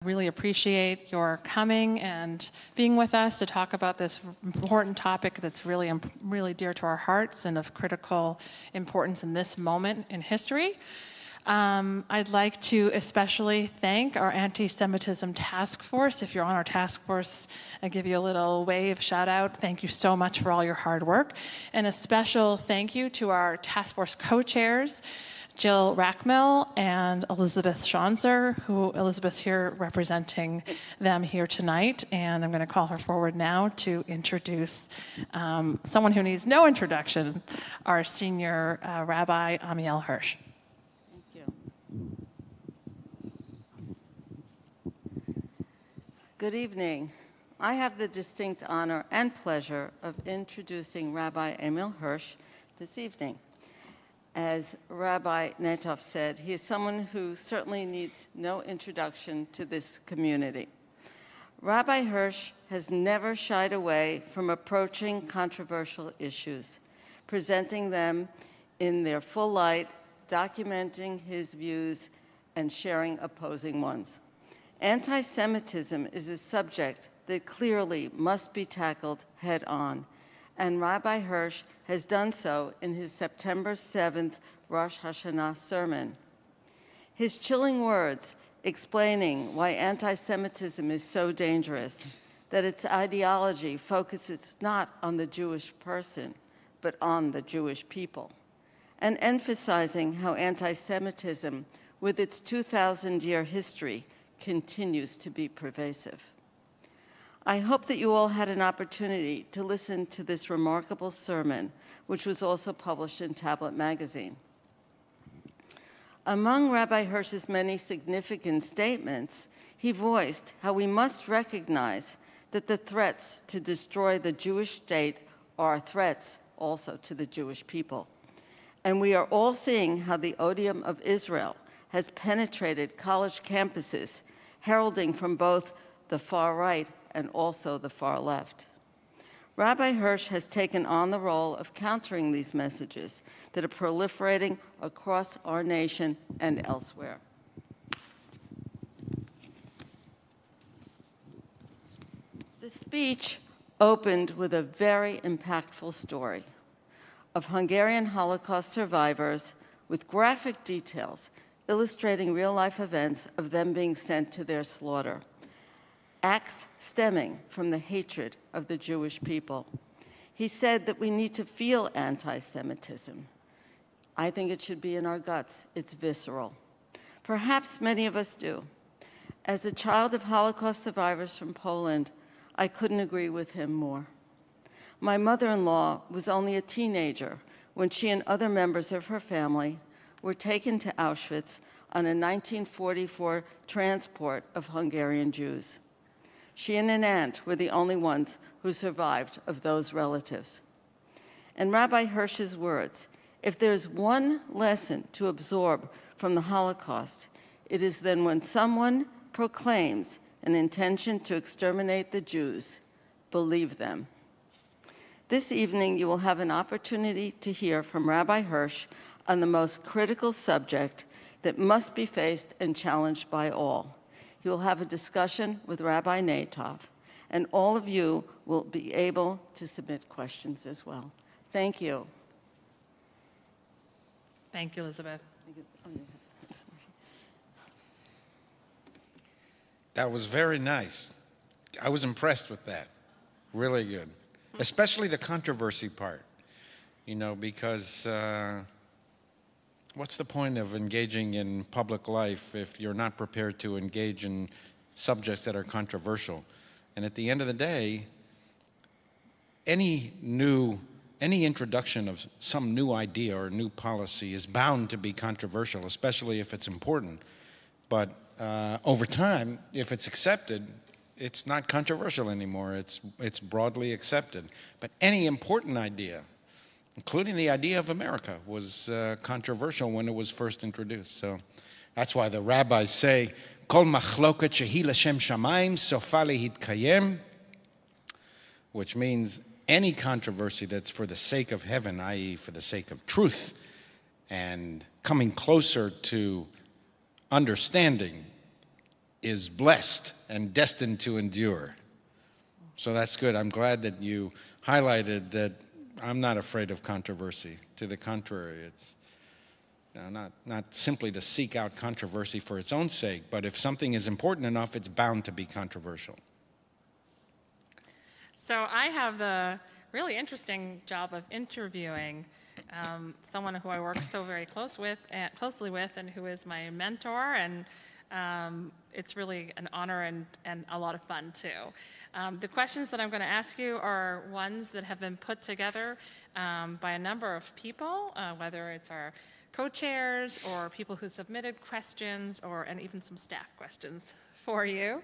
Really appreciate your coming and being with us to talk about this important topic that's really dear to our hearts and of critical importance in this moment in history. I'd like to especially thank our Anti-Semitism Task Force. If you're on our task force, I'll give you a little wave, shout out. Thank you so much for all your hard work. And a special thank you to our task force co-chairs, Jill Rackmill and Elizabeth Schonzer, who Elizabeth's here representing them here tonight. And I'm going to call her forward now to introduce someone who needs no introduction, our senior Rabbi Amiel Hirsch. Thank you. Good evening. I have the distinct honor and pleasure of introducing Rabbi Amiel Hirsch this evening. As Rabbi Netov said, he is someone who certainly needs no introduction to this community. Rabbi Hirsch has never shied away from approaching controversial issues, presenting them in their full light, documenting his views, and sharing opposing ones. Anti-Semitism is a subject that clearly must be tackled head-on, and Rabbi Hirsch has done so in his September 7th Rosh Hashanah sermon. His chilling words explaining why anti-Semitism is so dangerous, that its ideology focuses not on the Jewish person, but on the Jewish people, and emphasizing how anti-Semitism, with its 2,000-year history, continues to be pervasive. I hope that you all had an opportunity to listen to this remarkable sermon, which was also published in Tablet magazine. Among Rabbi Hirsch's many significant statements, he voiced how we must recognize that the threats to destroy the Jewish state are threats also to the Jewish people. And we are all seeing how the odium of Israel has penetrated college campuses, heralding from both the far right and also the far left. Rabbi Hirsch has taken on the role of countering these messages that are proliferating across our nation and elsewhere. The speech opened with a very impactful story of Hungarian Holocaust survivors with graphic details illustrating real-life events of them being sent to their slaughter, acts stemming from the hatred of the Jewish people. He said that we need to feel anti-Semitism. I think it should be in our guts. It's visceral. Perhaps many of us do. As a child of Holocaust survivors from Poland, I couldn't agree with him more. My mother-in-law was only a teenager when she and other members of her family were taken to Auschwitz on a 1944 transport of Hungarian Jews. She and an aunt were the only ones who survived of those relatives. And Rabbi Hirsch's words, if there's one lesson to absorb from the Holocaust, it is that when someone proclaims an intention to exterminate the Jews, believe them. This evening, you will have an opportunity to hear from Rabbi Hirsch on the most critical subject that must be faced and challenged by all. You will have a discussion with Rabbi Netov, and all of you will be able to submit questions as well. Thank you. Thank you, Elizabeth. That was very nice. I was impressed with that. Really good. Especially the controversy part, you know, because what's the point of engaging in public life if you're not prepared to engage in subjects that are controversial? And at the end of the day, any introduction of some new idea or new policy is bound to be controversial, especially if it's important. But over time, if it's accepted, it's not controversial anymore. It's broadly accepted. But any important idea, including the idea of America, was controversial when it was first introduced. So that's why the rabbis say, Kol machloket shehi l'shem shamayim sofa lehitkayem, which means any controversy that's for the sake of heaven, i.e. for the sake of truth and coming closer to understanding is blessed and destined to endure. So that's good. I'm glad that you highlighted that I'm not afraid of controversy. To the contrary, it's not simply to seek out controversy for its own sake, but if something is important enough, it's bound to be controversial. So I have the really interesting job of interviewing someone who I work so very closely with, and who is my mentor, and it's really an honor and a lot of fun too. The questions that I'm going to ask you are ones that have been put together by a number of people, whether it's our co-chairs or people who submitted questions, and even some staff questions for you.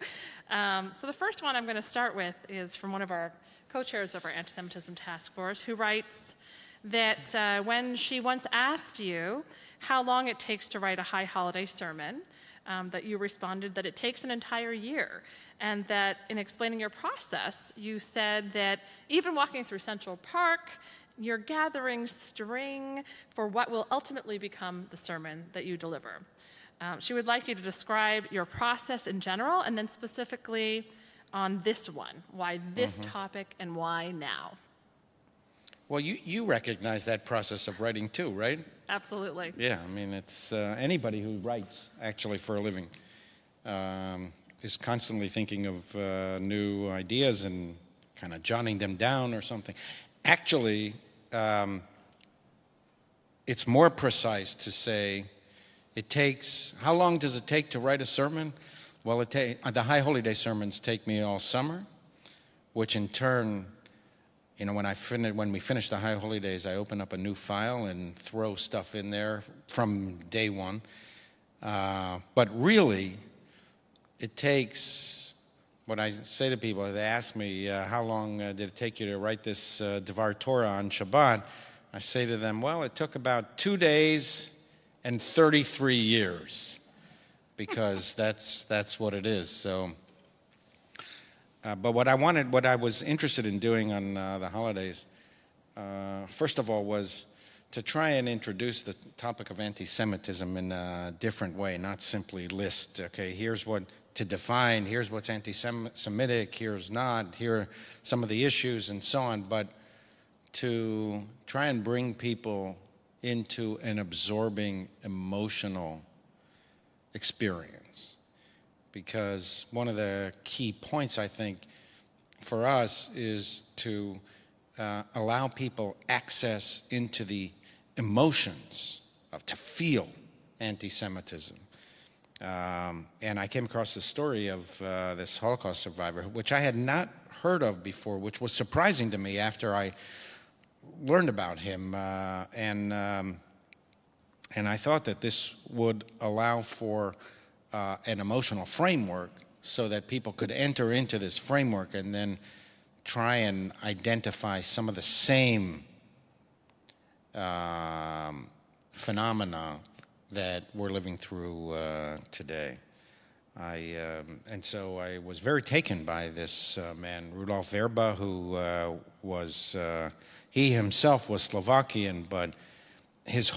So the first one I'm going to start with is from one of our co-chairs of our Anti-Semitism Task Force, who writes that when she once asked you how long it takes to write a high holiday sermon, that you responded that it takes an entire year, and that in explaining your process, you said that even walking through Central Park, you're gathering string for what will ultimately become the sermon that you deliver. She would like you to describe your process in general, and then specifically on this one, why this topic and why now. Well, you recognize that process of writing too, right? Absolutely. Yeah, I mean, it's anybody who writes actually for a living is constantly thinking of new ideas and kind of jotting them down or something. Actually, it's more precise to say it takes, how long does it take to write a sermon? Well, the High Holy Day sermons take me all summer, which in turn, you know, when we finish the High Holy Days, I open up a new file and throw stuff in there from day one. But really, it takes, what I say to people, they ask me, how long did it take you to write this Devar Torah on Shabbat? I say to them, well, it took about 2 days and 33 years, because that's what it is. So. But what I was interested in doing on the holidays, first of all, was to try and introduce the topic of anti-Semitism in a different way, not simply list, okay, here's what to define, here's what's anti-Semitic, here's not, here are some of the issues and so on, but to try and bring people into an absorbing emotional experience. Because one of the key points, I think, for us is to allow people access into the emotions to feel anti-Semitism. And I came across the story of this Holocaust survivor, which I had not heard of before, which was surprising to me after I learned about him. And I thought that this would allow for an emotional framework so that people could enter into this framework and then try and identify some of the same phenomena that we're living through today. And so I was very taken by this man, Rudolf Verba, who he himself was Slovakian, but his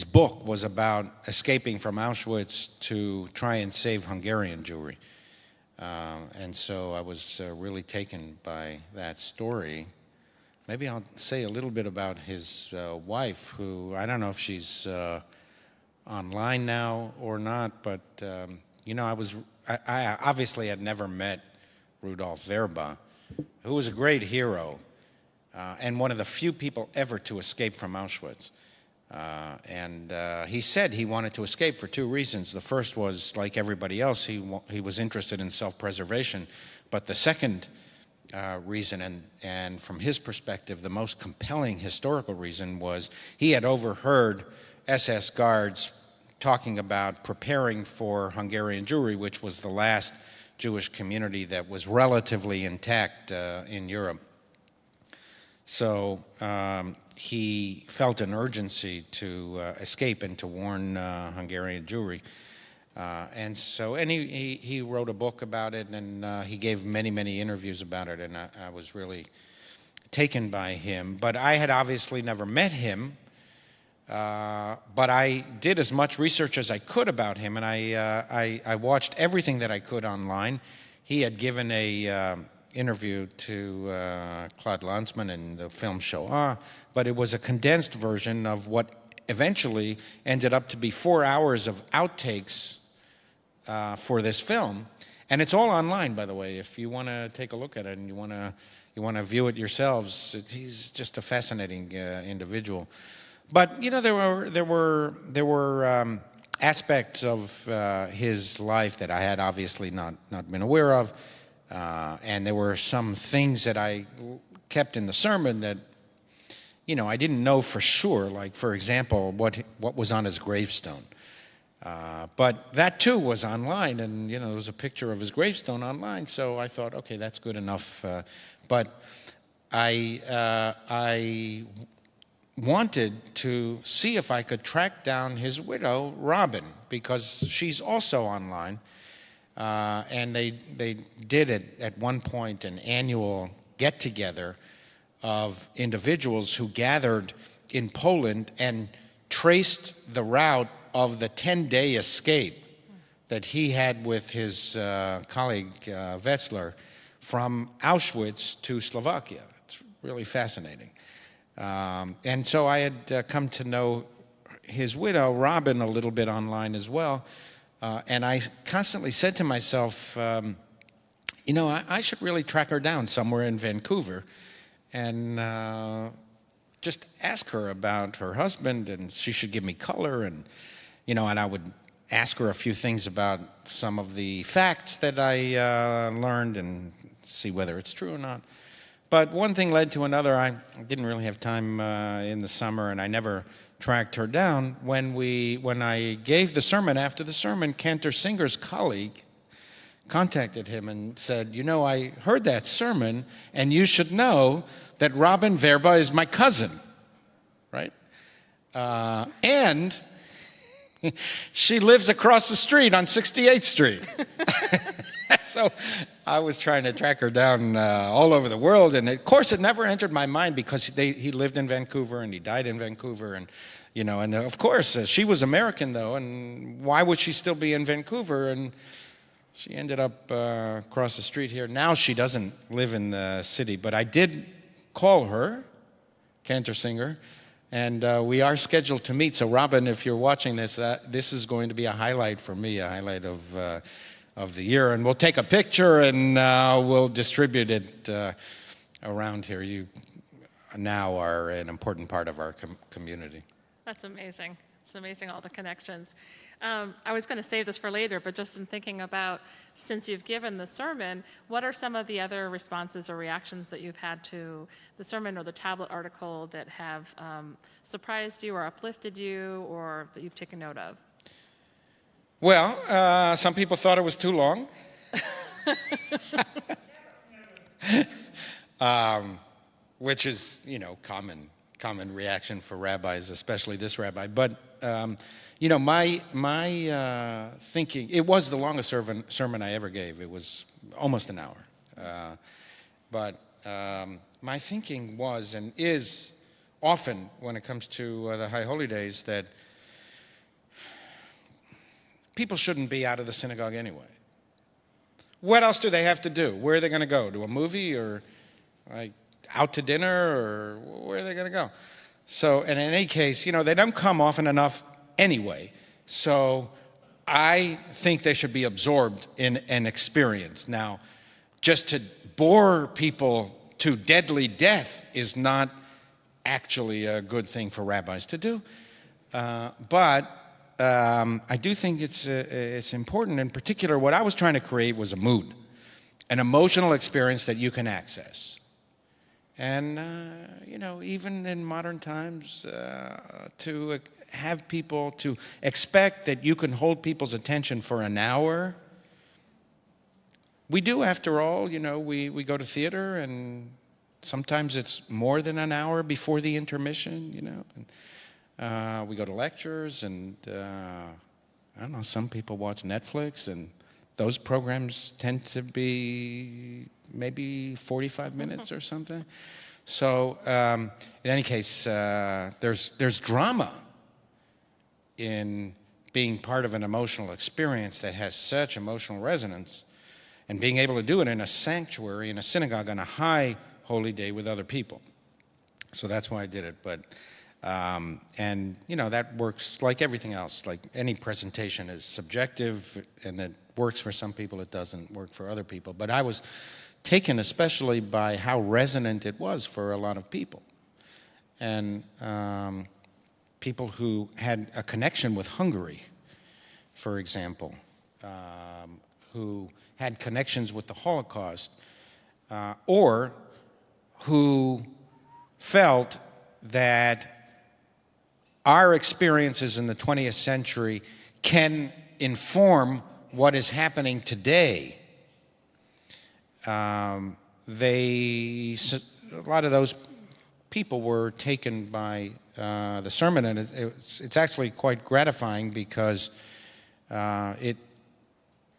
book was about escaping from Auschwitz to try and save Hungarian Jewry. And so I was really taken by that story. Maybe I'll say a little bit about his wife, who, I don't know if she's online now or not, but, you know, I obviously had never met Rudolf Verba, who was a great hero and one of the few people ever to escape from Auschwitz. And he said he wanted to escape for two reasons. The first was, like everybody else, he was interested in self-preservation. But the second reason, and from his perspective, the most compelling historical reason, was he had overheard SS guards talking about preparing for Hungarian Jewry, which was the last Jewish community that was relatively intact in Europe. So he felt an urgency to escape and to warn Hungarian Jewry. And he wrote a book about it, and he gave many, many interviews about it, and I was really taken by him. But I had obviously never met him, But I did as much research as I could about him, and I watched everything that I could online. He had given a interview to Claude Lanzmann in the film Shoah, but it was a condensed version of what eventually ended up to be 4 hours of outtakes for this film. And it's all online, by the way, if you want to take a look at it and you want to view it yourselves. He's just a fascinating individual. But there were aspects of his life that I had obviously not been aware of, and there were some things that I kept in the sermon that I didn't know for sure. Like, for example, what was on his gravestone. But that too was online, and there was a picture of his gravestone online. So I thought, okay, that's good enough. But I wanted to see if I could track down his widow, Robin, because she's also online. And they did at one point an annual get-together of individuals who gathered in Poland and traced the route of the 10-day escape that he had with his colleague Wetzler from Auschwitz to Slovakia. It's really fascinating. And so I had come to know his widow, Robin, a little bit online as well. And I constantly said to myself, I should really track her down somewhere in Vancouver and just ask her about her husband, and she should give me color, and I would ask her a few things about some of the facts that I learned and see whether it's true or not. But one thing led to another. I didn't really have time in the summer, and I never tracked her down. When I gave the sermon, after the sermon, Cantor Singer's colleague contacted him and said, I heard that sermon, and you should know that Robin Verba is my cousin, right? And she lives across the street on 68th Street. So I was trying to track her down all over the world, and of course it never entered my mind because he lived in Vancouver and he died in Vancouver, and and of course she was American though, and why would she still be in Vancouver? And she ended up across the street here. Now she doesn't live in the city, but I did call her, Cantor Singer, and we are scheduled to meet. So Robin, if you're watching this, this is going to be a highlight for me, a highlight of the year, and we'll take a picture and we'll distribute it around here. You now are an important part of our community. That's amazing. It's amazing, all the connections. I was going to save this for later, but just in thinking about, since you've given the sermon, what are some of the other responses or reactions that you've had to the sermon or the tablet article that have surprised you or uplifted you, or that you've taken note of? Well, some people thought it was too long. Which is, common reaction for rabbis, especially this rabbi. But, my thinking, it was the longest sermon I ever gave. It was almost an hour. But my thinking was and is often when it comes to the High Holy Days that people shouldn't be out of the synagogue anyway. What else do they have to do? Where are they going to go? To a movie, or like out to dinner, or where are they going to go? So, and in any case, they don't come often enough anyway. So I think they should be absorbed in an experience. Now, just to bore people to deadly death is not actually a good thing for rabbis to do. But I do think it's important. In particular, what I was trying to create was a mood, an emotional experience that you can access. And, even in modern times, to have people, to expect that you can hold people's attention for an hour. We do, after all, we go to theater, and sometimes it's more than an hour before the intermission, And, we go to lectures, and I don't know, some people watch Netflix, and those programs tend to be maybe 45 minutes or something. So in any case, there's drama in being part of an emotional experience that has such emotional resonance, and being able to do it in a sanctuary, in a synagogue, on a high holy day with other people. So that's why I did it. But and you know, that works like everything else. Like any presentation is subjective, and it works for some people, it doesn't work for other people. But I was taken especially by how resonant it was for a lot of people. And people who had a connection with Hungary, for example, who had connections with the Holocaust, or who felt that our experiences in the 20th century can inform what is happening today. A lot of those people were taken by the sermon, and it's actually quite gratifying because it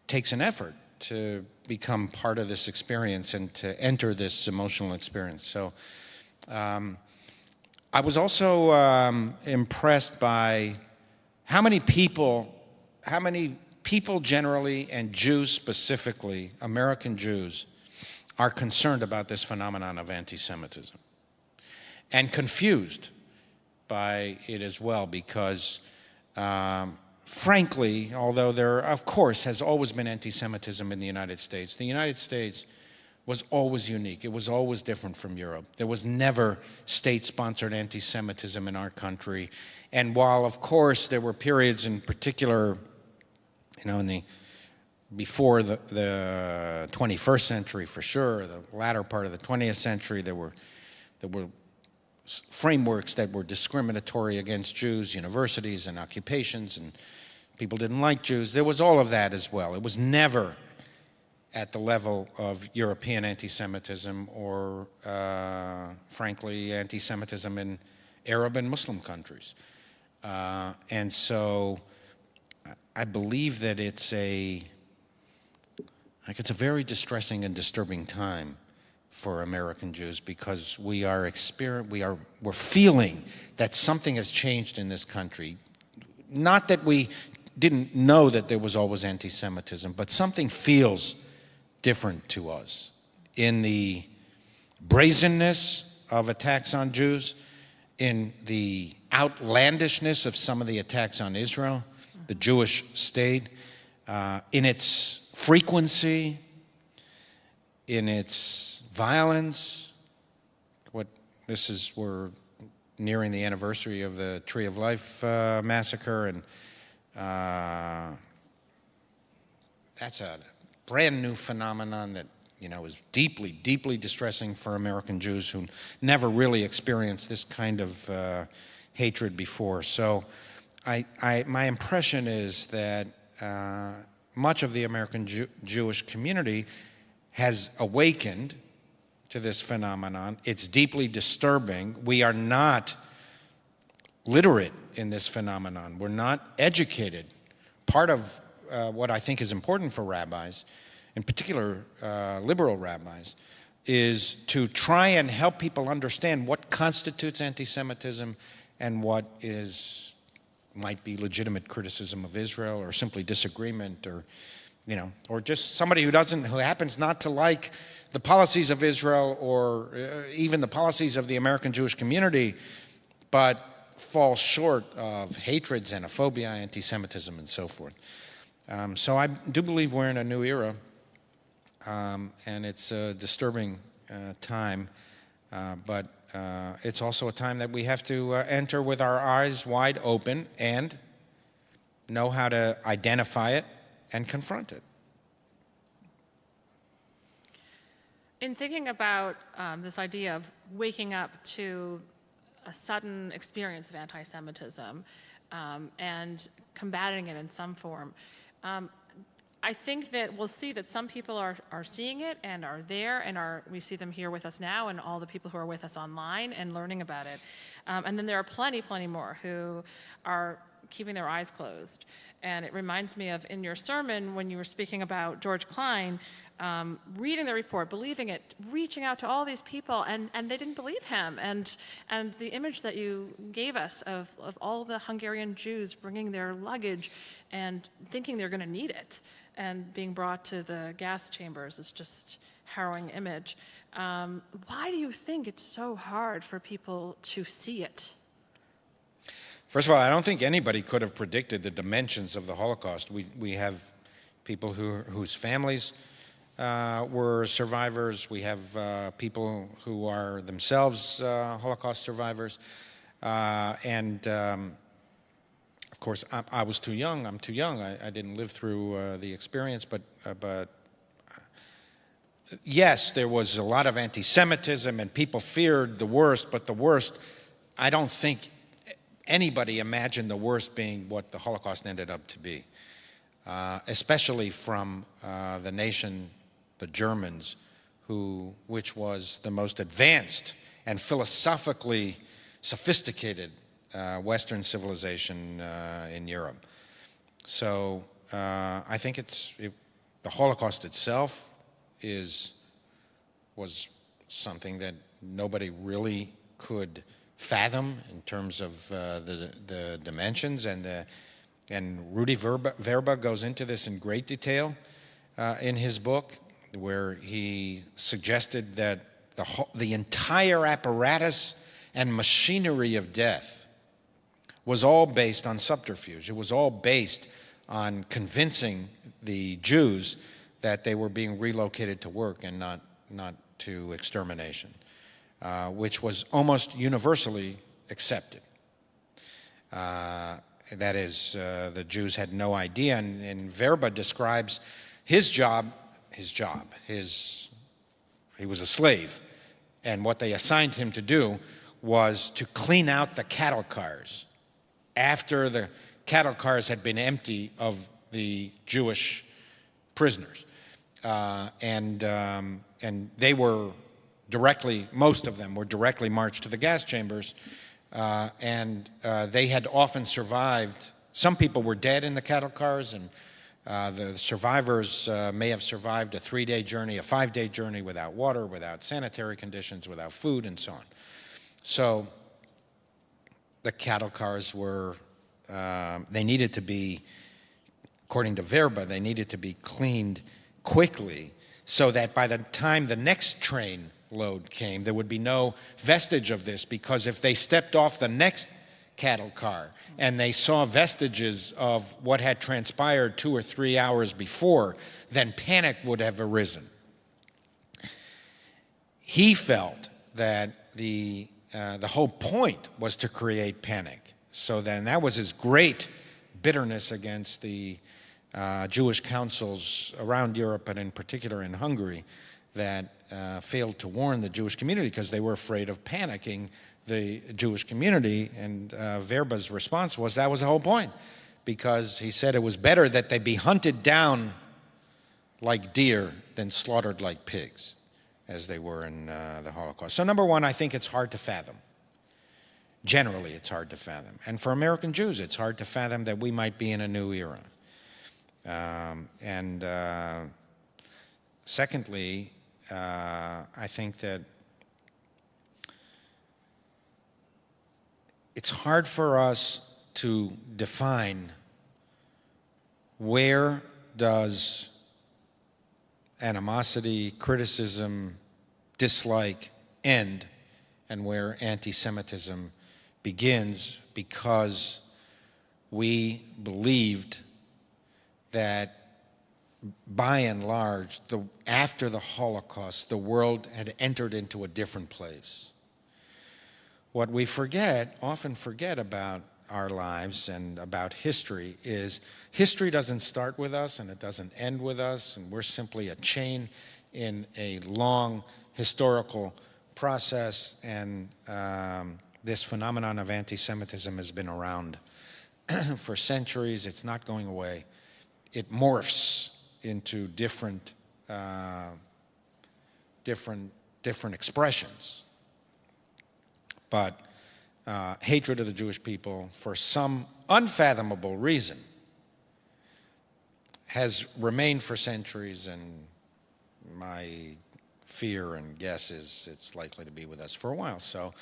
takes an effort to become part of this experience and to enter this emotional experience. So I was also impressed by how many people generally, and Jews specifically, American Jews, are concerned about this phenomenon of anti-Semitism and confused by it as well, because frankly, although there, of course, has always been anti-Semitism in the United States was always unique. It was always different from Europe. There was never state-sponsored anti-Semitism in our country. And while, of course, there were periods in particular, you know, before the 21st century for sure, the latter part of the 20th century, there were frameworks that were discriminatory against Jews, universities and occupations, and people didn't like Jews. There was all of that as well. It was never at the level of European anti-Semitism or, frankly, anti-Semitism in Arab and Muslim countries. And so I believe that it's a very distressing and disturbing time for American Jews, because we're feeling that something has changed in this country. Not that we didn't know that there was always anti-Semitism, but something feels different to us in the brazenness of attacks on Jews, in the outlandishness of some of the attacks on Israel, the Jewish state, in its frequency, in its violence. We're nearing the anniversary of the Tree of Life massacre, and that's a brand new phenomenon that, you know, is deeply, deeply distressing for American Jews who never really experienced this kind of hatred before. So my impression is that much of the American Jewish community has awakened to this phenomenon. It's deeply disturbing. We are not literate in this phenomenon. We're not educated. Part of what I think is important for rabbis, in particular liberal rabbis, is to try and help people understand what constitutes anti-Semitism and what might be legitimate criticism of Israel, or simply disagreement, or, you know, or just somebody who happens not to like the policies of Israel, or even the policies of the American Jewish community, but falls short of hatred, xenophobia, anti-Semitism, and so forth. So I do believe we're in a new era, and it's a disturbing time, but it's also a time that we have to enter with our eyes wide open and know how to identify it and confront it. In thinking about this idea of waking up to a sudden experience of anti-Semitism and combating it in some form, I think that we'll see that some people are seeing it and are there, and we see them here with us now, and all the people who are with us online and learning about it. And then there are plenty more who are keeping their eyes closed. And it reminds me of in your sermon when you were speaking about George Klein, reading the report, believing it, reaching out to all these people, and they didn't believe him. And the image that you gave us of all the Hungarian Jews bringing their luggage and thinking they're going to need it and being brought to the gas chambers is just harrowing image. Why do you think it's so hard for people to see it? First of all, I don't think anybody could have predicted the dimensions of the Holocaust. We have people whose families were survivors. We have people who are themselves Holocaust survivors. Of course, I was too young. I'm too young. I didn't live through the experience, but yes, there was a lot of anti-Semitism, and people feared the worst, but the worst, I don't think anybody imagined the worst being what the Holocaust ended up to be, especially from the nation, the Germans, which was the most advanced and philosophically sophisticated Western civilization in Europe. So I think the Holocaust itself was something that nobody really could fathom in terms of the dimensions, and Rudy Verba goes into this in great detail in his book, where he suggested that the entire apparatus and machinery of death was all based on subterfuge. It was all based on convincing the Jews that they were being relocated to work and not to extermination, which was almost universally accepted. That is, the Jews had no idea, and Verba describes his job. He was a slave, and what they assigned him to do was to clean out the cattle cars after the cattle cars had been empty of the Jewish prisoners. And they were most of them were directly marched to the gas chambers, and they had often survived. Some people were dead in the cattle cars, and the survivors may have survived a 3-day journey, a 5-day journey without water, without sanitary conditions, without food, and so on. So the cattle cars were, they needed to be, according to Verba, they needed to be cleaned quickly so that by the time the next train load came, there would be no vestige of this, because if they stepped off the next cattle car and they saw vestiges of what had transpired 2 or 3 hours before, then panic would have arisen. He felt that the whole point was to create panic. So then that was his great bitterness against the Jewish councils around Europe, and in particular in Hungary, that failed to warn the Jewish community because they were afraid of panicking the Jewish community. And Verba's response was that was the whole point, because he said it was better that they be hunted down like deer than slaughtered like pigs, as they were in the Holocaust. So number one, I think it's hard to fathom. Generally, it's hard to fathom. And for American Jews, it's hard to fathom that we might be in a new era. Secondly, I think that it's hard for us to define where does animosity, criticism, dislike end, and where anti-Semitism begins, because we believed that by and large, after the Holocaust, the world had entered into a different place. What we often forget about our lives and about history is history doesn't start with us and it doesn't end with us, and we're simply a chain in a long historical process, and this phenomenon of anti-Semitism has been around for centuries. It's not going away. It morphs into different expressions. But hatred of the Jewish people for some unfathomable reason has remained for centuries, and my fear and guess is it's likely to be with us for a while. So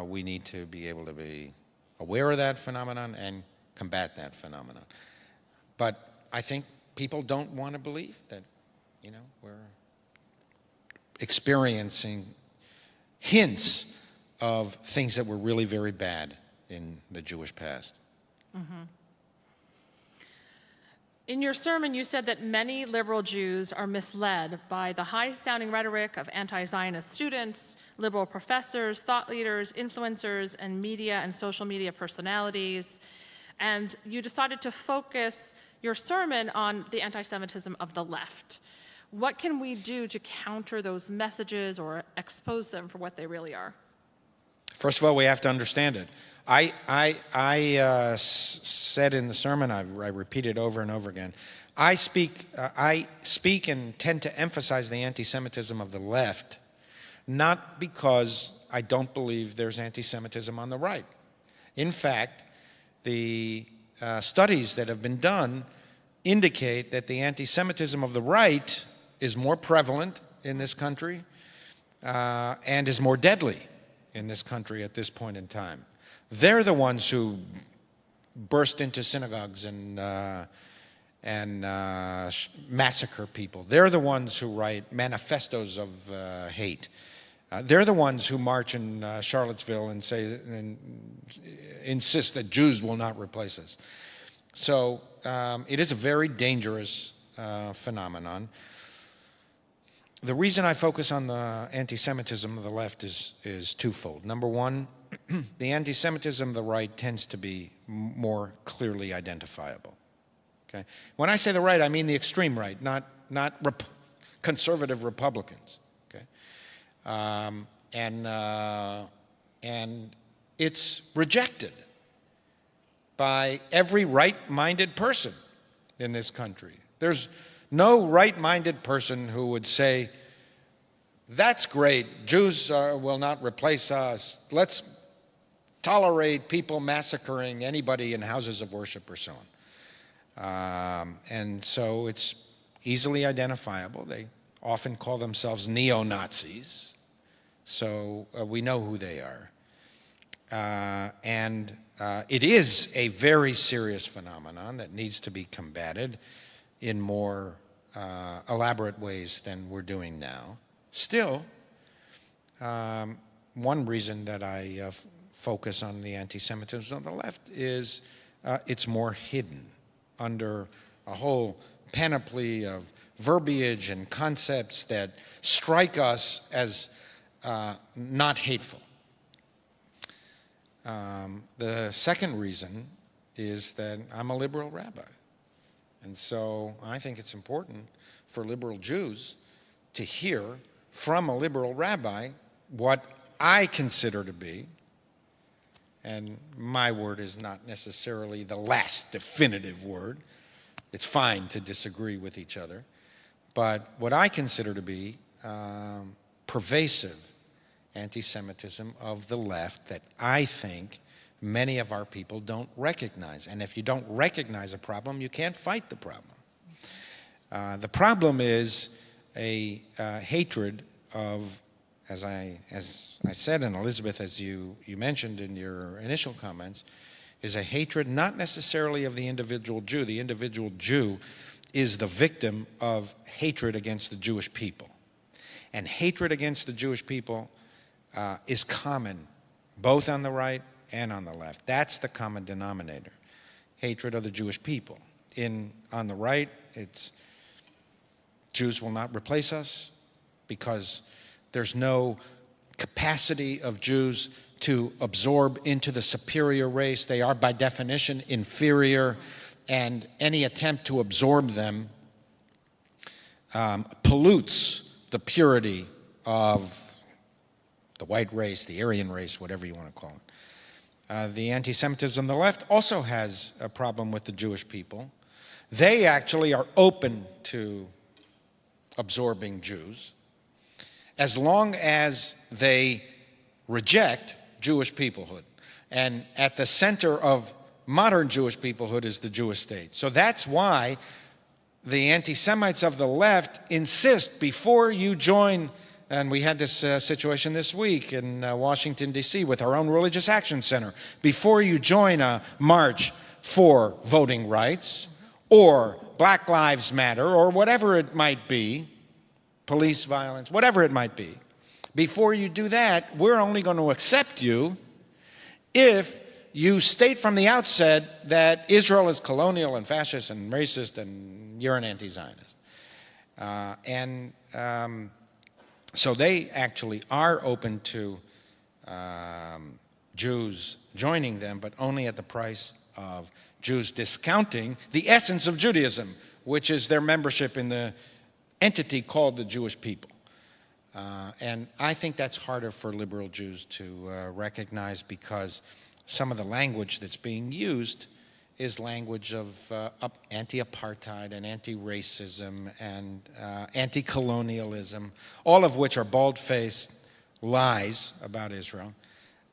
we need to be able to be aware of that phenomenon and combat that phenomenon. But I think people don't want to believe that, you know, we're experiencing hints of things that were really very bad in the Jewish past. Mm-hmm. In your sermon, you said that many liberal Jews are misled by the high-sounding rhetoric of anti-Zionist students, liberal professors, thought leaders, influencers, and media and social media personalities. And you decided to focus your sermon on the anti-Semitism of the left. What can we do to counter those messages or expose them for what they really are? First of all, we have to understand it. I said in the sermon, I repeat it over and over again, I speak and tend to emphasize the anti-Semitism of the left, not because I don't believe there's anti-Semitism on the right. In fact, the studies that have been done indicate that the anti-Semitism of the right is more prevalent in this country and is more deadly in this country at this point in time. They're the ones who burst into synagogues and massacre people. They're the ones who write manifestos of hate. They're the ones who march in Charlottesville and say and insist that Jews will not replace us. So it is a very dangerous phenomenon. The reason I focus on the anti-Semitism of the left is twofold. Number one, the anti-Semitism of the right tends to be more clearly identifiable. Okay? When I say the right, I mean the extreme right, not conservative Republicans. Okay? And it's rejected by every right-minded person in this country. There's no right-minded person who would say, that's great, Jews will not replace us, let's tolerate people massacring anybody in houses of worship or so on. And so it's easily identifiable. They often call themselves neo-Nazis, so we know who they are. And it is a very serious phenomenon that needs to be combated in more elaborate ways than we're doing now. Still, one reason that I focus on the anti-Semitism on the left is it's more hidden under a whole panoply of verbiage and concepts that strike us as not hateful. The second reason is that I'm a liberal rabbi. And so I think it's important for liberal Jews to hear from a liberal rabbi what I consider to be, and my word is not necessarily the last definitive word. It's fine to disagree with each other. But what I consider to be pervasive anti-Semitism of the left that I think many of our people don't recognize. And if you don't recognize a problem, you can't fight the problem. The problem is a hatred of, as I said, and Elizabeth, as you mentioned in your initial comments, is a hatred not necessarily of the individual Jew. The individual Jew is the victim of hatred against the Jewish people. And hatred against the Jewish people is common, both on the right and on the left. That's the common denominator, hatred of the Jewish people. On the right, it's Jews will not replace us because there's no capacity of Jews to absorb into the superior race. They are by definition inferior, and any attempt to absorb them pollutes the purity of the white race, the Aryan race, whatever you want to call it. The anti-Semitism on the left also has a problem with the Jewish people. They actually are open to absorbing Jews as long as they reject Jewish peoplehood. And at the center of modern Jewish peoplehood is the Jewish state. So that's why the anti-Semites of the left insist before you join, and we had this situation this week in Washington, D.C. with our own Religious Action Center, before you join a march for voting rights or Black Lives Matter or whatever it might be, police violence, whatever it might be, before you do that, we're only going to accept you if you state from the outset that Israel is colonial and fascist and racist and you're an anti-Zionist. So they actually are open to Jews joining them, but only at the price of Jews discounting the essence of Judaism, which is their membership in the entity called the Jewish people. And I think that's harder for liberal Jews to recognize, because some of the language that's being used is language of anti-apartheid and anti-racism and anti-colonialism, all of which are bald-faced lies about Israel.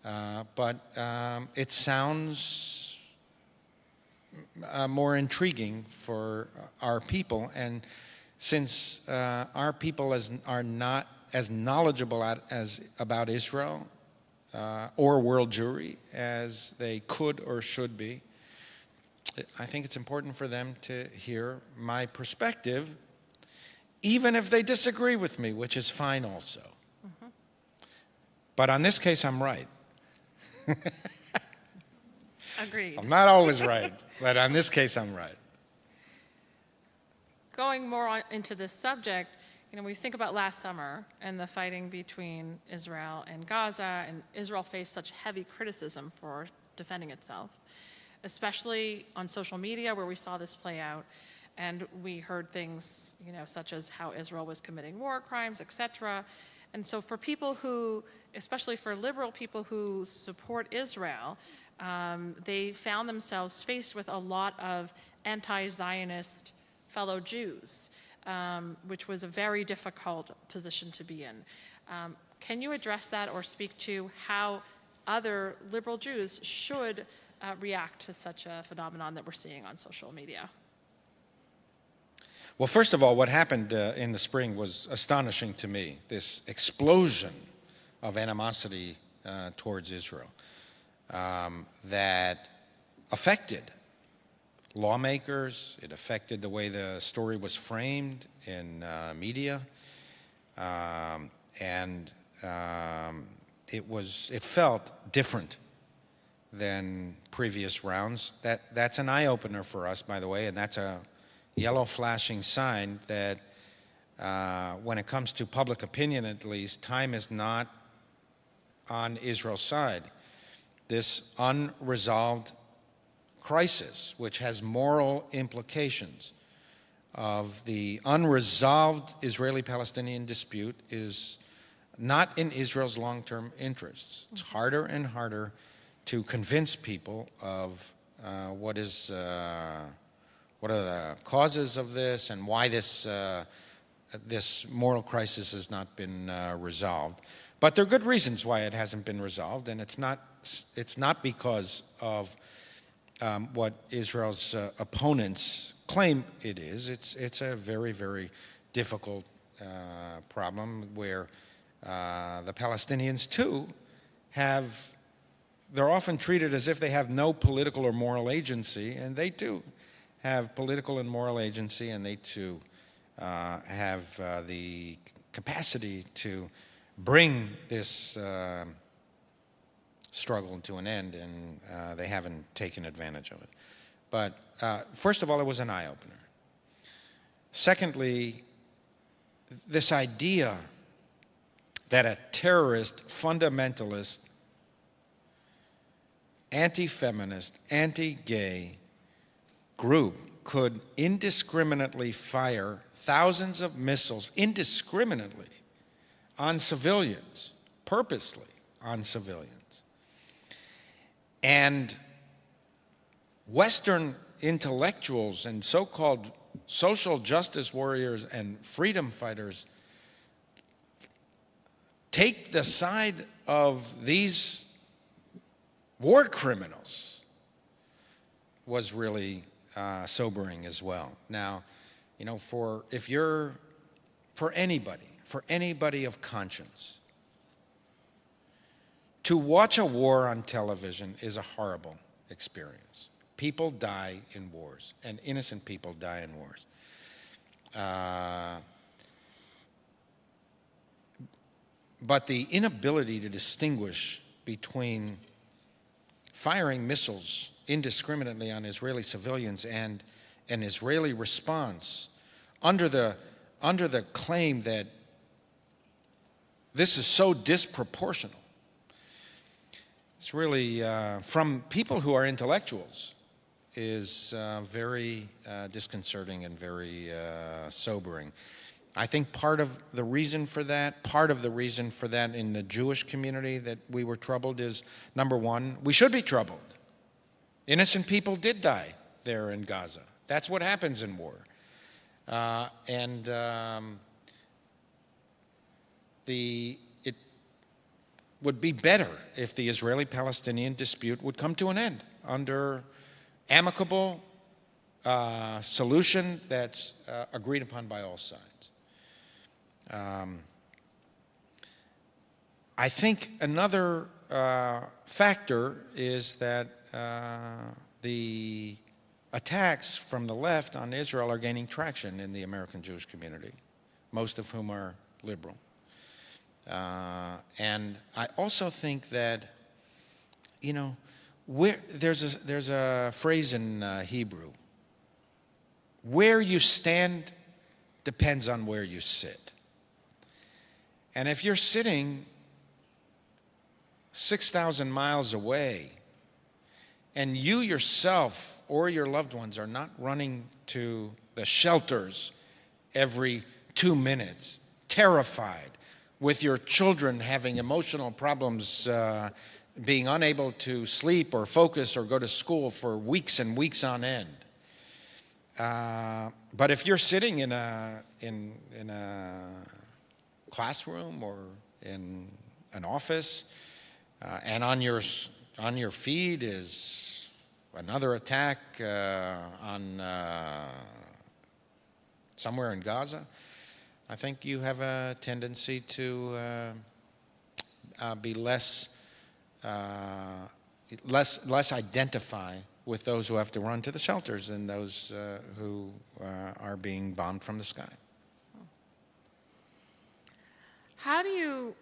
But it sounds more intriguing for our people. And since our people are not as knowledgeable about Israel or world Jewry as they could or should be, I think it's important for them to hear my perspective, even if they disagree with me, which is fine also. Mm-hmm. But on this case, I'm right. Agreed. I'm not always right, but on this case, I'm right. Going more into this subject, we think about last summer and the fighting between Israel and Gaza, and Israel faced such heavy criticism for defending itself, especially on social media where we saw this play out. And we heard things, such as how Israel was committing war crimes, etc. And so for people who, especially for liberal people who support Israel, they found themselves faced with a lot of anti-Zionist fellow Jews, which was a very difficult position to be in. Can you address that or speak to how other liberal Jews should react to such a phenomenon that we're seeing on social media? Well, first of all, what happened in the spring was astonishing to me, this explosion of animosity towards Israel that affected lawmakers. It affected the way the story was framed in media, and it felt different than previous rounds. That's an eye-opener for us, by the way, and that's a yellow flashing sign that when it comes to public opinion, at least, time is not on Israel's side. This unresolved crisis, which has moral implications of the unresolved Israeli-Palestinian dispute, is not in Israel's long-term interests. It's harder and harder to convince people of what are the causes of this and why this moral crisis has not been resolved. But there are good reasons why it hasn't been resolved, and it's not because of what Israel's opponents claim it is. It's a very, very difficult problem where the Palestinians too they're often treated as if they have no political or moral agency, and they too have political and moral agency, and they too have the capacity to bring this struggle to an end, and they haven't taken advantage of it. But first of all, it was an eye-opener. Secondly, this idea that a terrorist, fundamentalist, anti-feminist, anti-gay group could indiscriminately fire thousands of missiles, indiscriminately, on civilians, purposely on civilians. And Western intellectuals and so-called social justice warriors and freedom fighters take the side of these war criminals was really sobering as well. Now, you know, for anybody of conscience, to watch a war on television is a horrible experience. People die in wars, and innocent people die in wars. But the inability to distinguish between firing missiles indiscriminately on Israeli civilians and an Israeli response under the claim that this is so disproportional, it's really, from people who are intellectuals, is very disconcerting and very sobering. I think part of the reason for that in the Jewish community that we were troubled is, number one, we should be troubled. Innocent people did die there in Gaza. That's what happens in war. It would be better if the Israeli-Palestinian dispute would come to an end under amicable solution that's agreed upon by all sides. I think another factor is that the attacks from the left on Israel are gaining traction in the American Jewish community, most of whom are liberal. And I also think that, you know, there's a phrase in Hebrew, where you stand depends on where you sit. And if you're sitting 6,000 miles away and you yourself or your loved ones are not running to the shelters every 2 minutes, terrified, with your children having emotional problems, being unable to sleep or focus or go to school for weeks and weeks on end. But if you're sitting in a classroom or in an office, and on your feed is another attack on somewhere in Gaza, I think you have a tendency to be less identify with those who have to run to the shelters than those who are being bombed from the sky. How do you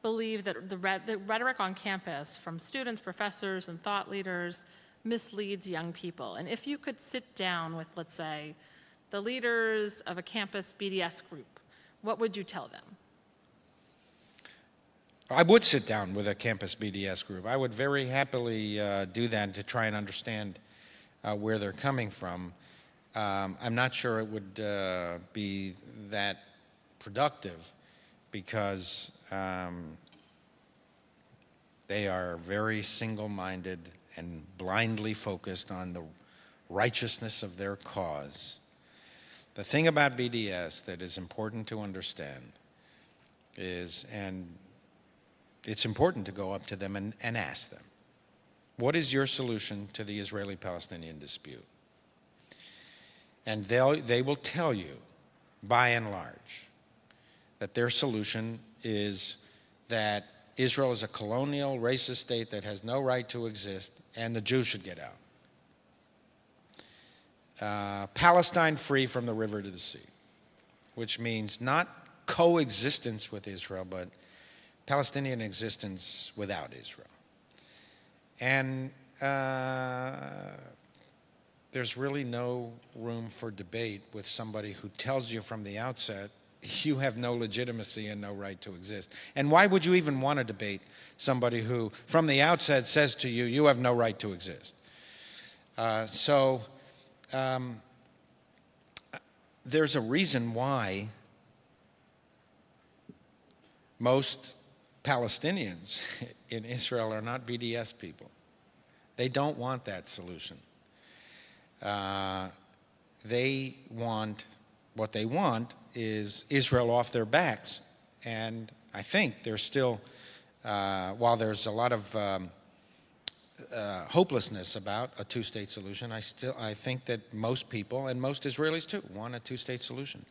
believe that the rhetoric on campus from students, professors, and thought leaders misleads young people? And if you could sit down with, let's say, the leaders of a campus BDS group, what would you tell them? I would sit down with a campus BDS group. I would very happily do that to try and understand where they're coming from. I'm not sure it would be that productive because they are very single-minded and blindly focused on the righteousness of their cause. The thing about BDS that is important to understand is, and it's important to go up to them and ask them, what is your solution to the Israeli-Palestinian dispute? And they will tell you, by and large, that their solution is that Israel is a colonial, racist state that has no right to exist, and the Jews should get out. Palestine free from the river to the sea, which means not coexistence with Israel, but Palestinian existence without Israel. And there's really no room for debate with somebody who tells you from the outset you have no legitimacy and no right to exist. And why would you even want to debate somebody who from the outset says to you, you have no right to exist? There's a reason why most Palestinians in Israel are not BDS people. They don't want that solution. What they want is Israel off their backs. And I think there's still, while there's a lot of hopelessness about a two-state solution. I think that most people, and most Israelis too, want a two-state solution.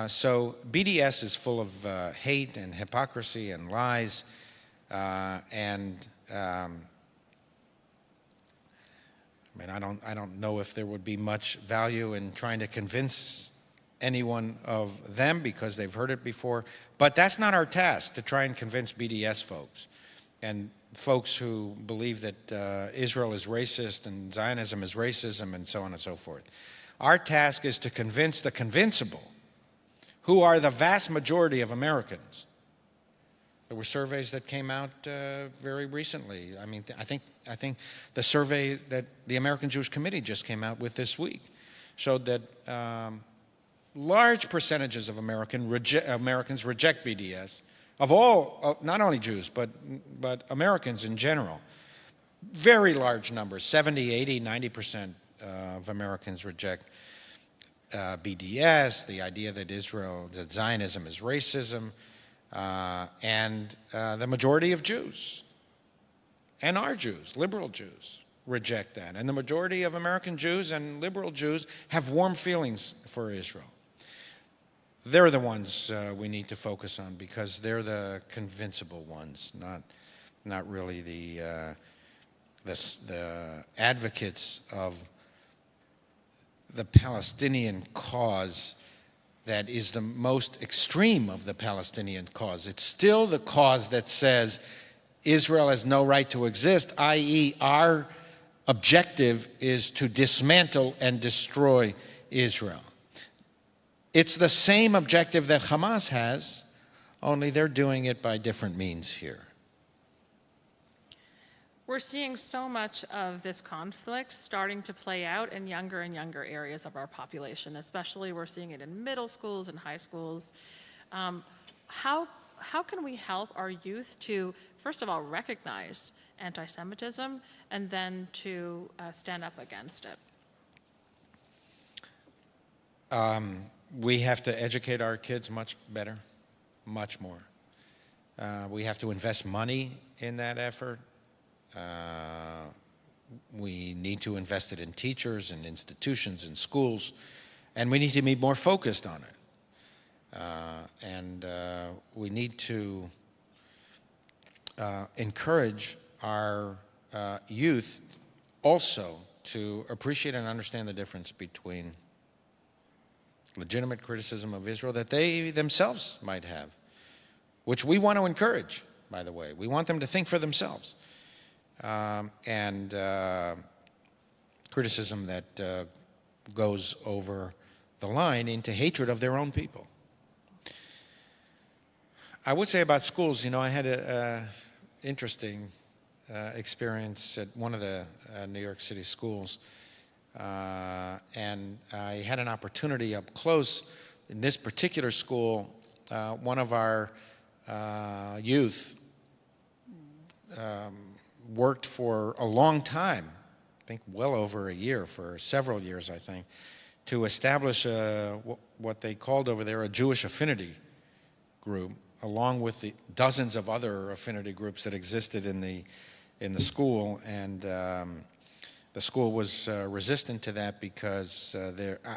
So BDS is full of hate and hypocrisy and lies, I mean, I don't know if there would be much value in trying to convince anyone of them because they've heard it before. But that's not our task, to try and convince BDS folks and folks who believe that Israel is racist and Zionism is racism and so on and so forth. Our task is to convince the convincible, who are the vast majority of Americans. There were surveys that came out very recently. I mean, I think the survey that the American Jewish Committee just came out with this week showed that large percentages of Americans reject BDS, of all, not only Jews, but Americans in general. Very large numbers, 70, 80, 90% of Americans reject BDS, the idea that Zionism is racism, and the majority of Jews, and our Jews, liberal Jews, reject that. And the majority of American Jews and liberal Jews have warm feelings for Israel. They're the ones we need to focus on because they're the convincible ones, not really the advocates of the Palestinian cause that is the most extreme of the Palestinian cause. It's still the cause that says Israel has no right to exist, i.e. our objective is to dismantle and destroy Israel. It's the same objective that Hamas has, only they're doing it by different means here. We're seeing so much of this conflict starting to play out in younger and younger areas of our population, especially we're seeing it in middle schools and high schools. How can we help our youth to, first of all, recognize anti-Semitism and then to stand up against it? We have to educate our kids much better, much more. We have to invest money in that effort. We need to invest it in teachers and institutions and schools, and we need to be more focused on it. We need to encourage our youth also to appreciate and understand the difference between legitimate criticism of Israel that they themselves might have, which we want to encourage, by the way. We want them to think for themselves. And criticism that goes over the line into hatred of their own people. I would say about schools, you know, I had an interesting experience at one of the New York City schools. And I had an opportunity up close in this particular school. One of our youth worked for a long time, I think well over a year, for several years, I think, to establish what they called over there a Jewish affinity group, along with the dozens of other affinity groups that existed in the school. And the school was resistant to that because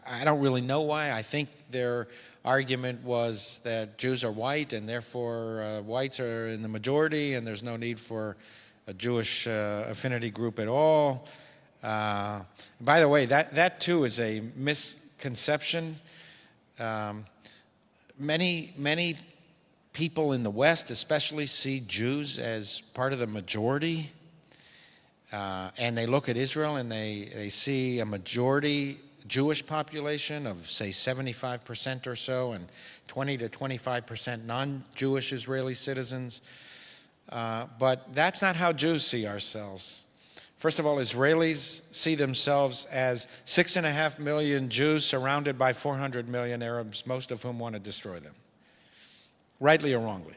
I don't really know why. I think their argument was that Jews are white and therefore whites are in the majority and there's no need for a Jewish affinity group at all. By the way, that too is a misconception. Many people in the West especially see Jews as part of the majority. And they look at Israel and they see a majority Jewish population of, say, 75% or so, and 20 to 25% non-Jewish Israeli citizens. But that's not how Jews see ourselves. First of all, Israelis see themselves as 6.5 million Jews surrounded by 400 million Arabs, most of whom want to destroy them, rightly or wrongly.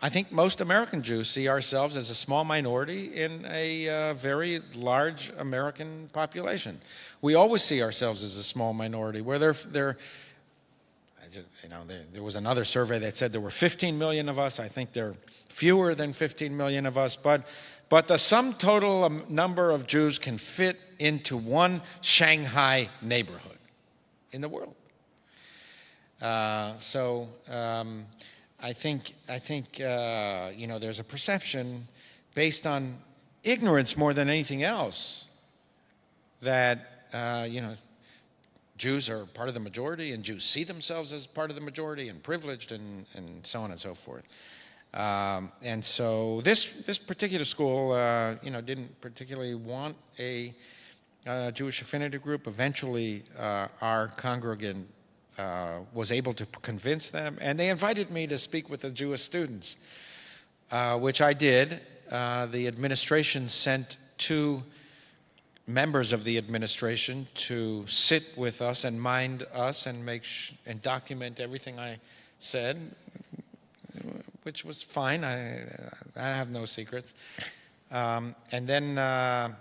I think most American Jews see ourselves as a small minority in a very large American population. We always see ourselves as a small minority, where there was another survey that said there were 15 million of us. I think there are fewer than 15 million of us, but the sum total number of Jews can fit into one Shanghai neighborhood in the world. I think there's a perception based on ignorance more than anything else that Jews are part of the majority, and Jews see themselves as part of the majority and privileged, and so on and so forth. And so this particular school, didn't particularly want a Jewish affinity group. Eventually, our congregant was able to convince them, and they invited me to speak with the Jewish students, which I did. The administration sent 2 members of the administration to sit with us and mind us and and document everything I said, which was fine. I have no secrets. And then I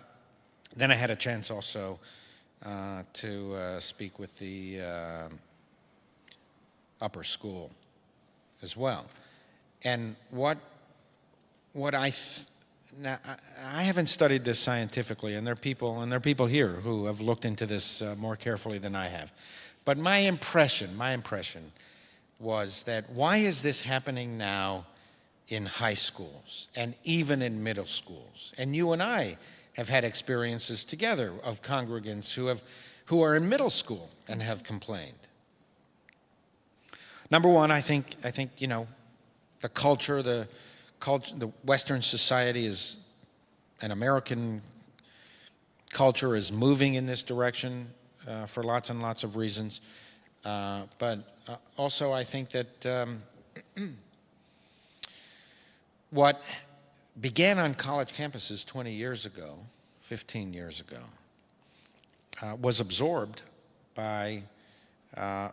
had a chance also to speak with the upper school as well. And now, I haven't studied this scientifically, and there are people here who have looked into this more carefully than I have. But my impression was that why is this happening now in high schools and even in middle schools? And you and I have had experiences together of congregants who are in middle school and have complained. Number one, I think the culture, the Western society and American culture is moving in this direction for lots and lots of reasons. But also I think that what began on college campuses 20 years ago, 15 years ago, was absorbed by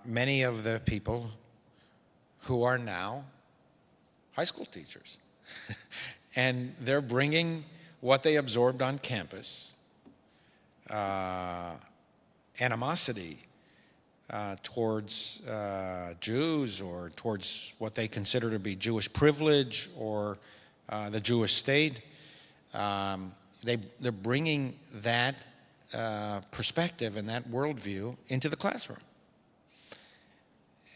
many of the people who are now high school teachers. And they're bringing what they absorbed on campus, animosity towards Jews, or towards what they consider to be Jewish privilege or the Jewish state. They're bringing that perspective and that worldview into the classroom.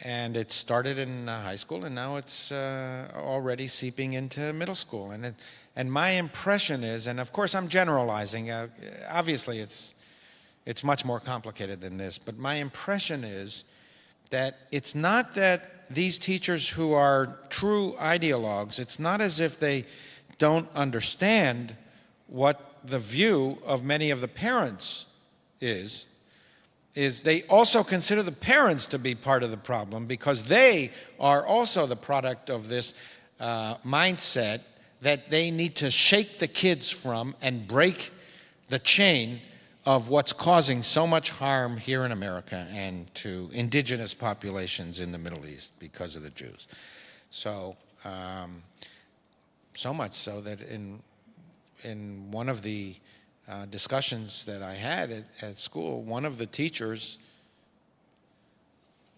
And it started in high school, and now it's already seeping into middle school. And my impression is, and of course I'm generalizing, obviously it's much more complicated than this, but my impression is that it's not that these teachers who are true ideologues, it's not as if they don't understand what the view of many of the parents is they also consider the parents to be part of the problem, because they are also the product of this mindset that they need to shake the kids from and break the chain of what's causing so much harm here in America and to indigenous populations in the Middle East because of the Jews. So, so much so that in one of the discussions that I had at school, one of the teachers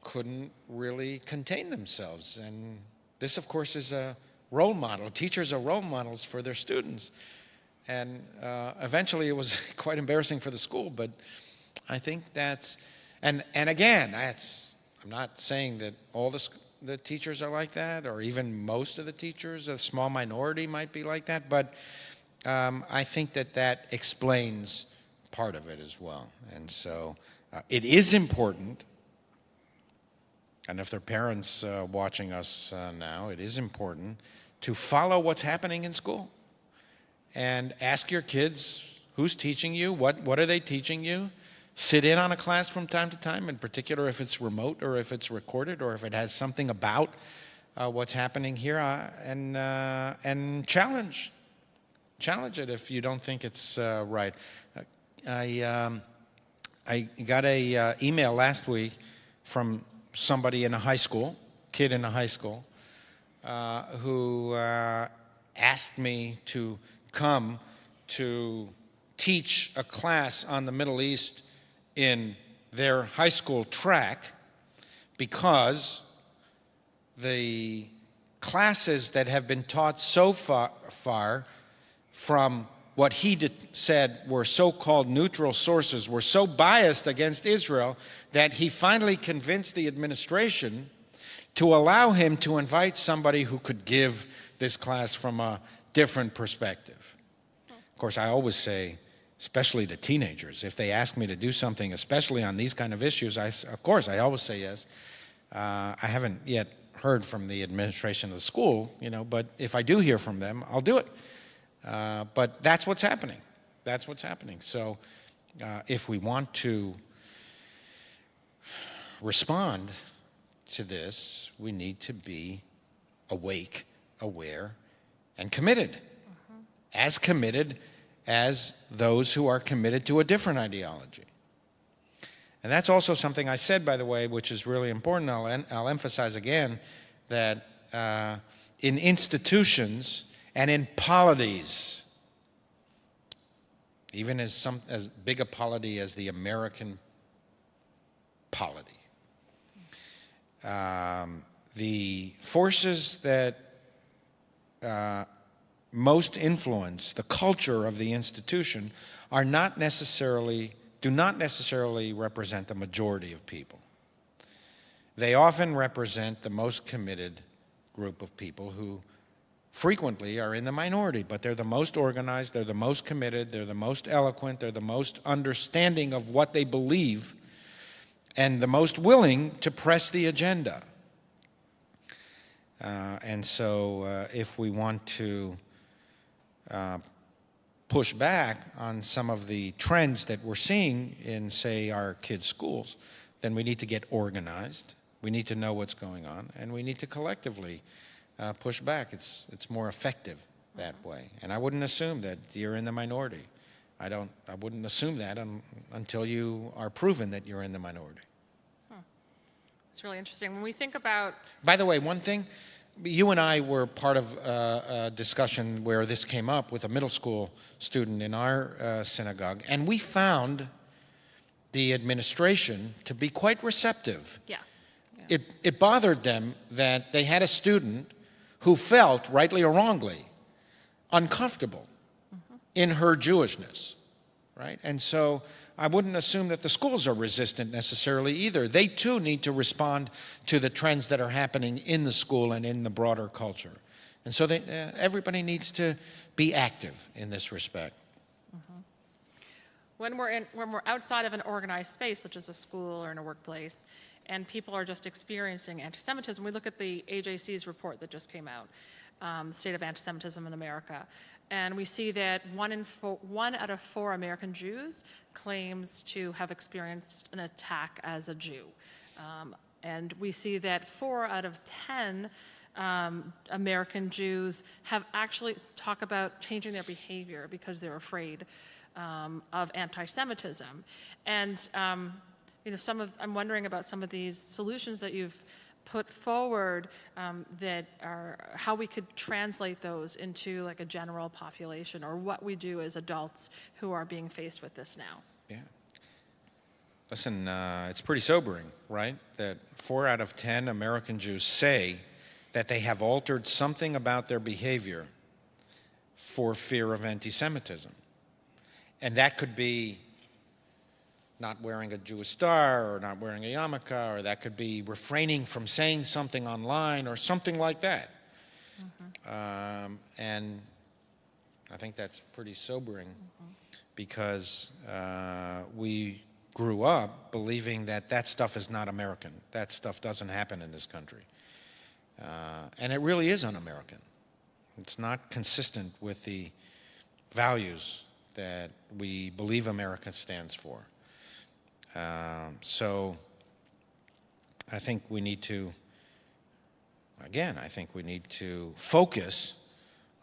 couldn't really contain themselves. And this, of course, is a role model. Teachers are role models for their students. And eventually it was quite embarrassing for the school, but I think that's, and again, I'm not saying that all the teachers are like that, or even most of the teachers, a small minority might be like that, but I think that explains part of it as well. And so it is important, and if there are parents watching us now, it is important to follow what's happening in school and ask your kids who's teaching you, what are they teaching you. Sit in on a class from time to time, in particular if it's remote or if it's recorded or if it has something about what's happening here, and challenge it if you don't think it's right. I got a email last week from somebody in a high school, kid in a high school, who asked me to come to teach a class on the Middle East in their high school track, because the classes that have been taught so far from what he said were so-called neutral sources were so biased against Israel that he finally convinced the administration to allow him to invite somebody who could give this class from a different perspective. Of course, I always say, especially to teenagers, if they ask me to do something, especially on these kind of issues, of course, I always say yes. I haven't yet heard from the administration of the school, but if I do hear from them, I'll do it. But that's what's happening. That's what's happening. So if we want to respond to this, we need to be awake, aware, and committed. As committed as those who are committed to a different ideology. And that's also something I said, by the way, which is really important. I'll emphasize again that in institutions and in polities, even as big a polity as the American polity, the forces that most influence the culture of the institution do not necessarily represent the majority of people. They often represent the most committed group of people who frequently are in the minority, but they're the most organized, they're the most committed, they're the most eloquent, they're the most understanding of what they believe, and the most willing to press the agenda. And so if we want to push back on some of the trends that we're seeing in, say, our kids' schools, then we need to get organized, we need to know what's going on, and we need to collectively push back. It's more effective that way. And I wouldn't assume that you're in the minority. I wouldn't assume that until you are proven that you're in the minority. It's really interesting. When we think about... By the way, one thing, you and I were part of a discussion where this came up with a middle school student in our synagogue, and we found the administration to be quite receptive. Yes. Yeah. It bothered them that they had a student who felt, rightly or wrongly, uncomfortable in her Jewishness, right? And so I wouldn't assume that the schools are resistant necessarily either. They too need to respond to the trends that are happening in the school and in the broader culture. And so everybody needs to be active in this respect. When we're outside of an organized space, such as a school or in a workplace, and people are just experiencing anti-Semitism, we look at the AJC's report that just came out, the state of anti-Semitism in America. And we see that 1 out of 4 American Jews claims to have experienced an attack as a Jew. And we see that 4 out of 10 American Jews have actually talked about changing their behavior because they're afraid of anti-Semitism. And I'm wondering about some of these solutions that you've put forward that are how we could translate those into like a general population, or what we do as adults who are being faced with this now. Yeah. Listen, it's pretty sobering, right? That 4 out of 10 American Jews say that they have altered something about their behavior for fear of anti-Semitism. And that could be not wearing a Jewish star, or not wearing a yarmulke, or that could be refraining from saying something online, or something like that. And I think that's pretty sobering, because we grew up believing that that stuff is not American. That stuff doesn't happen in this country. And it really is un-American. It's not consistent with the values that we believe America stands for. So I think we need to, again, focus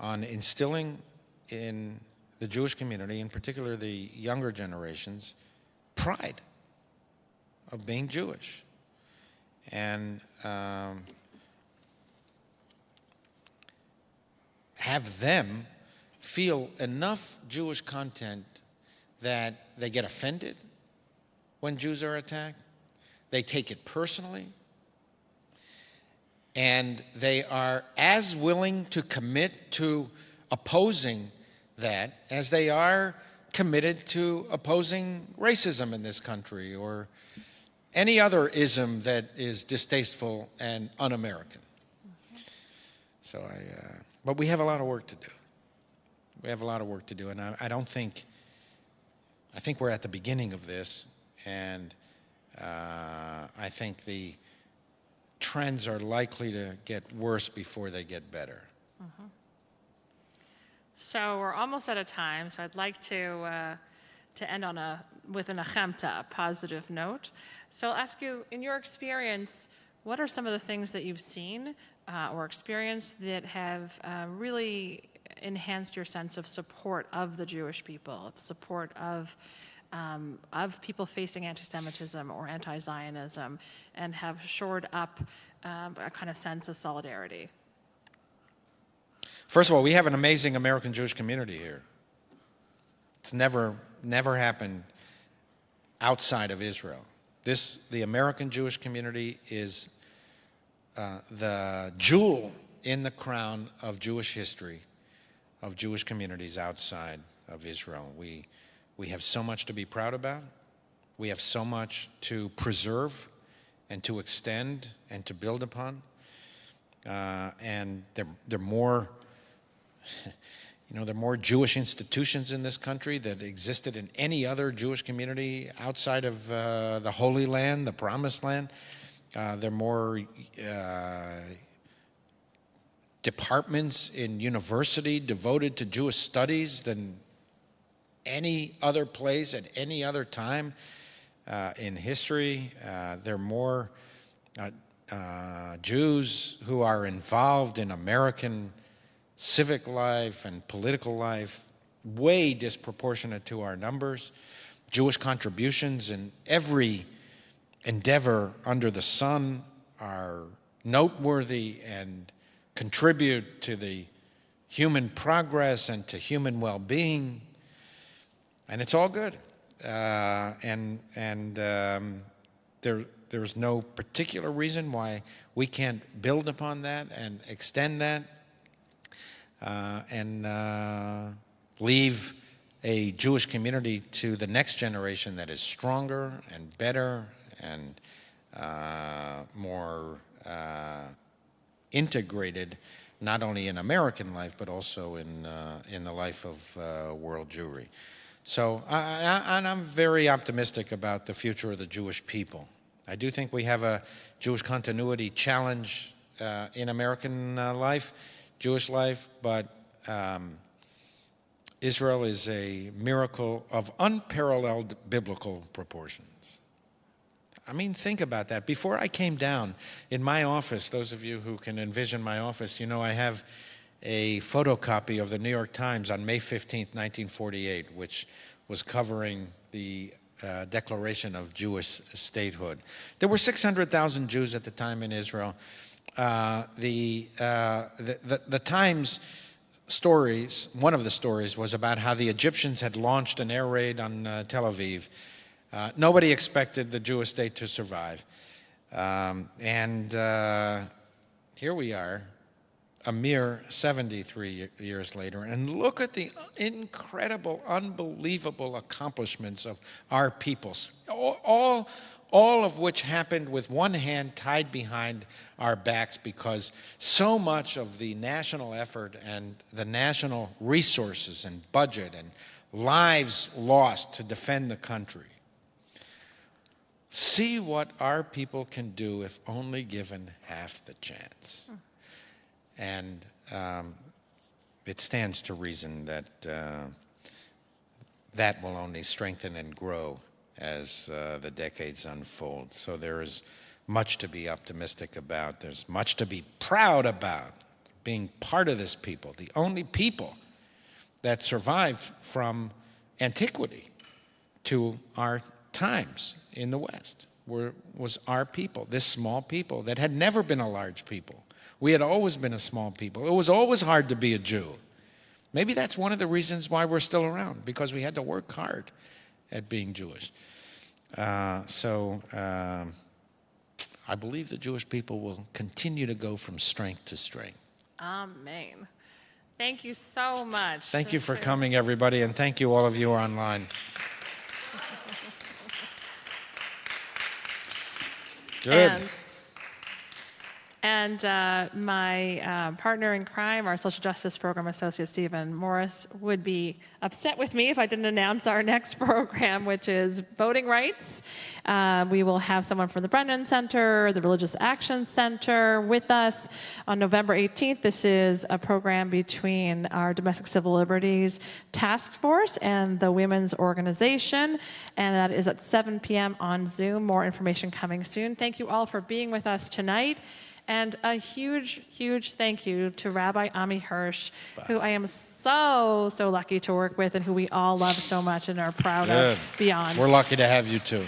on instilling in the Jewish community, in particular the younger generations, pride of being Jewish. And have them feel enough Jewish content that they get offended when Jews are attacked, they take it personally, And they are as willing to commit to opposing that as they are committed to opposing racism in this country or any other ism that is distasteful and un-American. So but we have a lot of work to do. We have a lot of work to do, and I think we're at the beginning of this, and I think the trends are likely to get worse before they get better. Mm-hmm. So we're almost out of time, so I'd like to end with an achemta, a positive note. So I'll ask you, in your experience, what are some of the things that you've seen or experienced that have really enhanced your sense of support of the Jewish people, of support of people facing anti-Semitism or anti-Zionism, and have shored up a kind of sense of solidarity? First of all, we have an amazing American Jewish community here. It's never happened outside of Israel. The American Jewish community is the jewel in the crown of Jewish history, of Jewish communities outside of Israel. We have so much to be proud about. We have so much to preserve and to extend and to build upon. And there are more Jewish institutions in this country that existed in any other Jewish community outside of the Holy Land, the Promised Land. There are more departments in university devoted to Jewish studies than any other place at any other time in history. There are more Jews who are involved in American civic life and political life, way disproportionate to our numbers. Jewish contributions in every endeavor under the sun are noteworthy and contribute to the human progress and to human well-being, and it's all good. There's no particular reason why we can't build upon that and extend that and leave a Jewish community to the next generation that is stronger and better and more integrated, not only in American life but also in the life of world Jewry. So I'm very optimistic about the future of the Jewish people. I do think we have a Jewish continuity challenge in American life, Jewish life, but Israel is a miracle of unparalleled biblical proportions. I mean, think about that. Before I came down in my office, those of you who can envision my office, you know I have a photocopy of the New York Times on May 15th, 1948, which was covering the Declaration of Jewish Statehood. There were 600,000 Jews at the time in Israel. The Times stories, one of the stories was about how the Egyptians had launched an air raid on Tel Aviv. Nobody expected the Jewish state to survive. And here we are, a mere 73 years later, and look at the incredible, unbelievable accomplishments of our peoples, all of which happened with one hand tied behind our backs, because so much of the national effort and the national resources and budget and lives lost to defend the country. See what our people can do if only given half the chance. And it stands to reason that that will only strengthen and grow as the decades unfold. So there is much to be optimistic about. There's much to be proud about, being part of this people, the only people that survived from antiquity to our times in the West was our people, this small people that had never been a large people. We had always been a small people. It was always hard to be a Jew. Maybe that's one of the reasons why we're still around, because we had to work hard at being Jewish. So I believe the Jewish people will continue to go from strength to strength. Amen. Thank you so much. Thank you for coming, everybody, and thank you all of you online. Good. And my partner in crime, our social justice program associate, Stephen Morris, would be upset with me if I didn't announce our next program, which is voting rights. We will have someone from the Brennan Center, the Religious Action Center with us on November 18th. This is a program between our Domestic Civil Liberties Task Force and the Women's Organization, and that is at 7 p.m. on Zoom. More information coming soon. Thank you all for being with us tonight. And a huge, huge thank you to Rabbi Ami Hirsch, who I am so lucky to work with and who we all love so much and are proud of beyond. We're lucky to have you too.